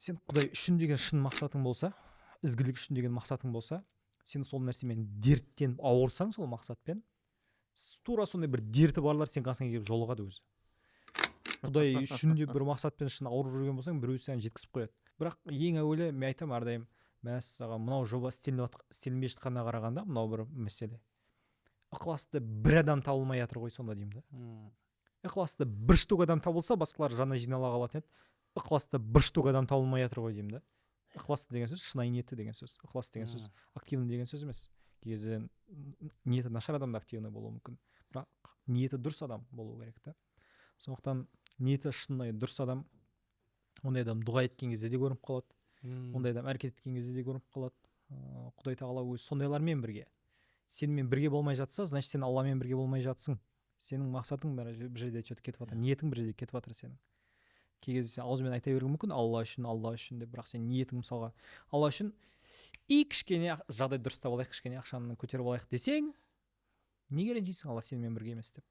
сен Құдай үшін деген шын мақсатың болса, ізгілік үшін деген мақсатың болса, сен сол нәрсемен дерттеніп ауырсаң сол мақсатпен, тура сондай бір дерті барлар сен қасыңа келіп жолығады өзі. Құдай үшін деп бір мақсатпен шын ауырып жүрген болсаң, біреу саған жеткізіп қояды. Бірақ ең әуелі мен айтамын әрдайым, мәссаған мынау жоба істелінбей жатқанына қарағанда, мынау бір мәселе. Ықыласты бір адам табылмай жатыр ғой сонда деймін да. Ықыласты бір штук адам табылса, басқалар жана жинала қалатын еді. Ықыласты бір штук адам табылмай жатыр ғой деймін да. Ықыласты деген сөз шынайы ниетті деген сөз. Ықылас деген сөз активный деген сөз емес. Кезі ниеті нашар адам да активный болуы мүмкін. Бірақ ниеті дұрыс адам болу керек та. Сондықтан ниеті шынайы дұрыс адам, ондай адам дұға еткен кезде де көрініп қалады. Ондай адам әрекет еткен кезде де көрініп қалады. Құдай тағала өзі сондайлармен бірге. Сенімен бірге болмай жатса, значит сен Алламен бірге болмай жатсың. Сенің мақсатың бір жерде кетіп жатыр, ниетің бір жерде кетіп жатыр сенің. Кей кезде сен аузымен айта беруің мүмкін Алла үшін деп, бірақ сен ниетің мысалға Алла үшін кішкене жағдай дұрыстап алайық, кішкене ақшаны көтеріп алайық десең, неге ренжисің Алла сенімен бірге емес деп.